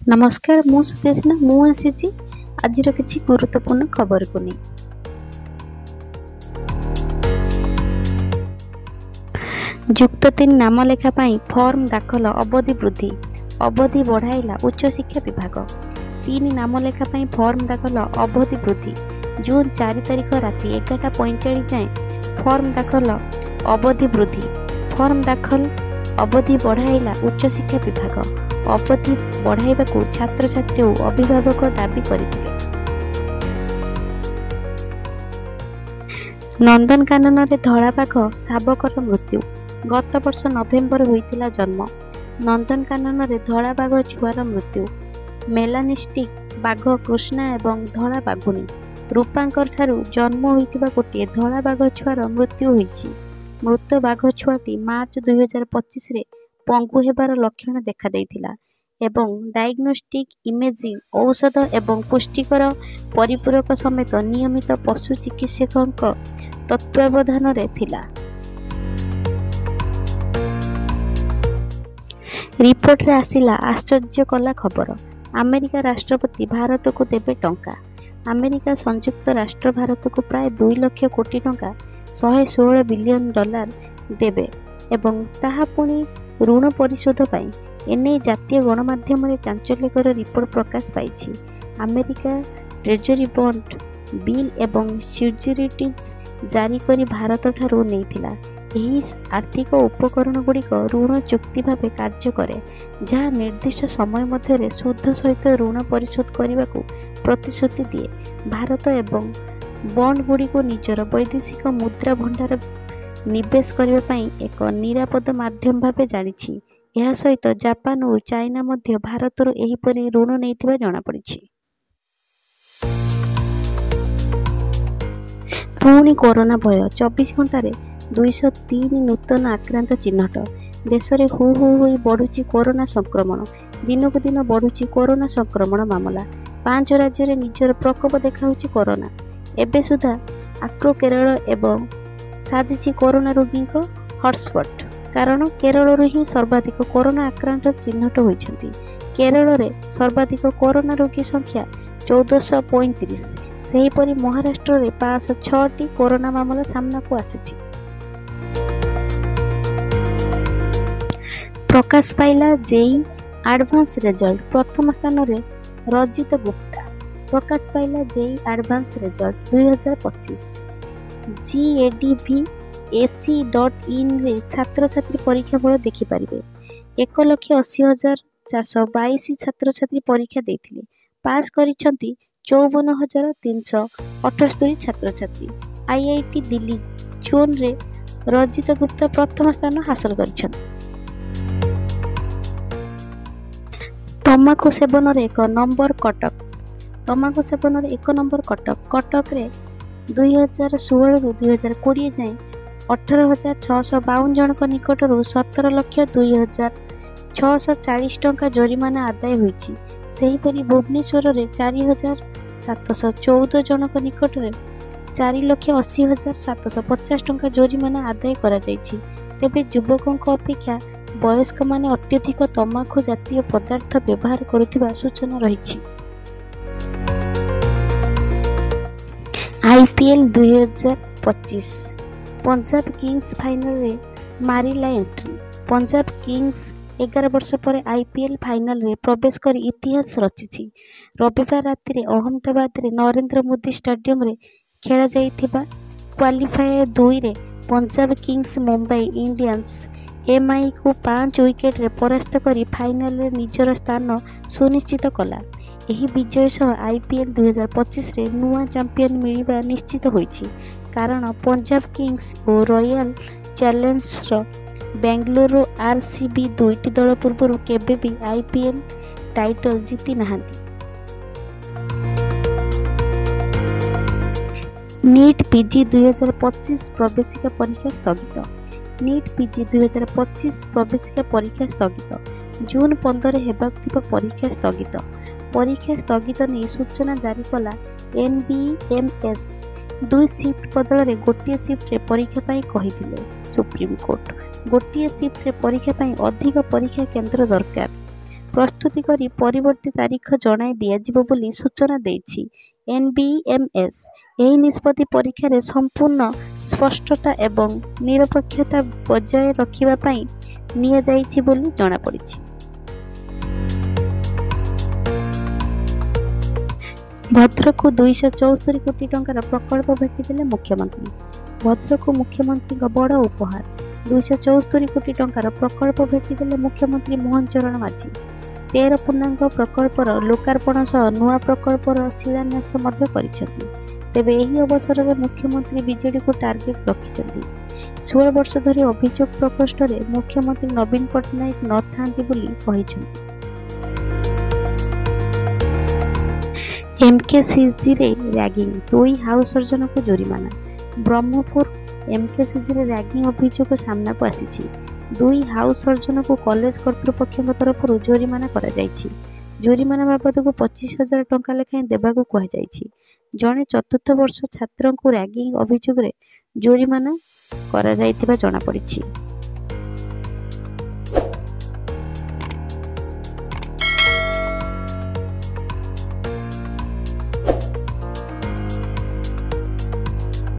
नमस्कार मु सुदेशना मु आसी आज किसी गुरुत्वपूर्ण खबर को नहीं। युक्त 3 नाम लेखा फॉर्म दाखल अवधि वृद्धि अवधि बढ़ाइला उच्च शिक्षा विभाग। 3 नाम लेखा फॉर्म दाखल अवधि वृद्धि जून 4 तारिख राति 11:45 जाए फॉर्म दाखल अवधि वृद्धि फॉर्म दाखल अवधि बढ़ाइला उच्च शिक्षा विभाग। अवधि बढ़ाइबाकू छात्र छात्री और अभिभावक दाबी करथिले। नंदनकानन रे धलाबाघ शावकर मृत्यु गत वर्ष नवेम्बर होइतिला जन्म। नंदनकानन रे धलाबाघ छुआर मृत्यु। मेलानिस्टिक बाघ कृष्णा एवं धला बाघुणी रूपांकर ठारू जन्म होइतिबा गोटे धलाबाघ छुआर मृत्यु होइछि। मृत बाघ छुआटी मार्च 2025 रे पंगु हेबार लक्षण देखा देइथिला एवं डायग्नोस्टिक इमेजिंग औषध एवं पुष्टिकर परिपूरक समेत नियमित पशु चिकित्सक तत्वावधान रे थिला। रिपोर्ट रे आसिला आश्चर्य कला खबर। अमेरिका राष्ट्रपति भारत को देबे टंका। अमेरिका संयुक्त राष्ट्र भारत को प्राय 2 लाख कोटी टंका $116 बिलियन देबे एवं ताहा पुणी ऋण परिशोध पाई। एने जातीय गणमाध्यम रे चांचल्यकर रिपोर्ट प्रकाश पाई। अमेरिका ट्रेजरी बॉन्ड बिल एवं सिक्यूरिटीज जारी करी भारत ठारू नेइथिला। एही आर्थिक उपकरण गुड़िक ऋण चुक्ति भावे कार्य करे जहाँ निर्दिष्ट समय मध्य सुध सहित ऋण परिशोध करने को प्रतिश्रुति दिए। भारत एवं बॉन्ड गुड़िक निजर वैदेशिक मुद्रा भंडार निवेश करने पाई एक निरापद माध्यम भावे जानिछि। यह सहित जापान और चाइना मध्य भारत एहीपरि ऋण नैथिबा जଣା पड़िछि। पुणी कोरोना भय 24 घंटा 203 नूतन आक्रांत चिन्हट। देश में हु हु होई बढ़ुछि कोरोना संक्रमण। दिन को दिन बढ़ुछि कोरोना संक्रमण मामला। 5 राज्य रे निजर प्रकोप देखाउछि कोरोना। एबे सुधा आक्रो केरल एवं साजिछि कोरोना रोगी हॉटस्पॉट। कारण केरल ही सर्वाधिक कोरोना आक्रांत चिन्हट होइछन्ति। केरल रे सर्वाधिक कोरोना रोगी संख्या 1435। सेहीपरि महाराष्ट्र रे 506टी कोरोना मामला सामना को आसिछि। प्रकाश पाइला जेई एडवांस रिजल्ट। प्रथम स्थान रे रजित गुप्ता। प्रकाश पाइला जेई एडवांस रिजल्ट 2025। GADVAC.in रे छात्र छात्री परीक्षा फल देखि पारिबे। 1,80,422 छात्र छात्री परीक्षा देथिले। पास करिसंती 54,378 छात्र छात्री। IIT दिल्ली जोन रे रजित गुप्ता प्रथम स्थान हासिल करिसंती। तमाकू सेवन रे 1 नंबर कटक। तमाकू सेवन रे 1 नंबर कटक। कटक रे 2016 रु 2020 जाए 18,652 जनक निकटरू 17,02,640 टंका जरिमाना आदाय होइछि। सेहीपरि भुवनेश्वर रे 4,714 जनक निकटरे 4,80,750 टंका जरिमाना आदाय करा जाइछि। तेबे युवकों अपेक्षा वयस्क माने अत्यधिक तमाकू जातीय पदार्थ व्यवहार करुथिबा सूचना रहिछि। IPL 2025 पंजाब किंग्स फाइनल रे मारिला एंट्री। पंजाब किंग्स 11 वर्ष पर IPL फाइनल रे प्रवेश कर इतिहास रचिछि। रविवार राति रे अहमदाबाद रे नरेंद्र मोदी स्टेडियम रे खेला जाइथिबा क्वालिफायर 2 रे Punjab Kings Mumbai Indians MI को 5 विकेट रे परास्त करी फाइनल रे निजर स्थान सुनिश्चित कला। एही विजय सह IPL 2025 रे नुआ चैंपियन मिलिबा निश्चित होइछि। कारण पंजाब किंग्स और रॉयल चैलेंजर्स बेंगलुरु RCB दुईटी दल पूर्व केबे भी IPL टाइटल जीति नाहांती। नीट PG 2025 प्रवेशिका परीक्षा स्थगित। नीट PG 2025 प्रवेशिका परीक्षा स्थगित। जून 15 हेबाक थिबा परीक्षा स्थगित। परीक्षा स्थगित नहीं सूचना जारी कला NBMS। 2 शिफ्ट बदल में गोटे शिफ्ट रे परीक्षा पाई कहिथिले सुप्रीम कोर्ट। गोटे शिफ्ट रे परीक्षा पाई अधिक परीक्षा केंद्र दरकार। ପ୍ରସ୍ତୁତି କରି ପରବର୍ତ୍ତୀ ତାରିଖ ଜଣାଇ ଦିଆଯିବ ବୋଲି ସୂଚନା ଦେଇଛି ଏନ୍ବିଏମ୍ଏସ୍। ଏହି ନିଷ୍ପତ୍ତି ପରୀକ୍ଷାରେ ସମ୍ପୂର୍ଣ୍ଣ ସ୍ପଷ୍ଟତା ଏବଂ ନିରପେକ୍ଷତା ବଜାୟ ରଖିବା ପାଇଁ ନିଆଯାଇଛି ବୋଲି ଜଣାପଡ଼ିଛି। ଭଦ୍ରକକୁ 274 କୋଟି ଟଙ୍କାର ପ୍ରକଳ୍ପ ଭେଟିଦେଲେ ମୁଖ୍ୟମନ୍ତ୍ରୀ। ଭଦ୍ରକକୁ ମୁଖ୍ୟମନ୍ତ୍ରୀଙ୍କ ବଡ଼ ଉପହାର। 274 କୋଟି ଟଙ୍କାର ପ୍ରକଳ୍ପ ଭେଟିଦେଲେ ମୁଖ୍ୟମନ୍ତ୍ରୀ ମୋହନ ଚରଣ ମାଝୀ। 13 ପୂର୍ଣ୍ଣାଙ୍ଗ ପ୍ରକଳ୍ପର ଲୋକାର୍ପଣ ସହ ନୂଆ ପ୍ରକଳ୍ପର ଶିଳାନ୍ୟାସ ମଧ୍ୟ କରିଛନ୍ତି। ତେବେ ଏହି ଅବସରରେ ମୁଖ୍ୟମନ୍ତ୍ରୀ ବିଜେଡିକୁ ଟାର୍ଗେଟ ରଖିଛନ୍ତି। 16 ବର୍ଷ ଧରି ଅଭିଯୋଗ ପ୍ରକୋଷ୍ଠରେ ମୁଖ୍ୟମନ୍ତ୍ରୀ ନବୀନ ପଟ୍ଟନାୟକ ନଥାନ୍ତି ବୋଲି କହିଛନ୍ତି। ଏମ୍କେସିଜିରେ ରାଗିଂ, 2 ହାଉସ ସର୍ଜନଙ୍କୁ ଜୋରିମାନା। ବ୍ରହ୍ମପୁର ଏମ୍କେସିଜିରେ ରାଗିଂ ଅଭିଯୋଗ ସାମ୍ନାକୁ ଆସିଛି। 2 ହାଉସ ସର୍ଜନଙ୍କୁ କଲେଜ କର୍ତ୍ତୃପକ୍ଷଙ୍କ ତରଫରୁ ଜୋରିମାନା କରାଯାଇଛି। ଜୋରିମାନା ବାବଦକୁ 25,000 ଟଙ୍କା ଲେଖାଏଁ ଦେବାକୁ କୁହାଯାଇଛି। ଜଣେ 4th ବର୍ଷ ଛାତ୍ରଙ୍କୁ ରାଗିଂ ଅଭିଯୋଗରେ ଜୋରିମାନା କରାଯାଇଥିବା ଜଣାପଡ଼ିଛି।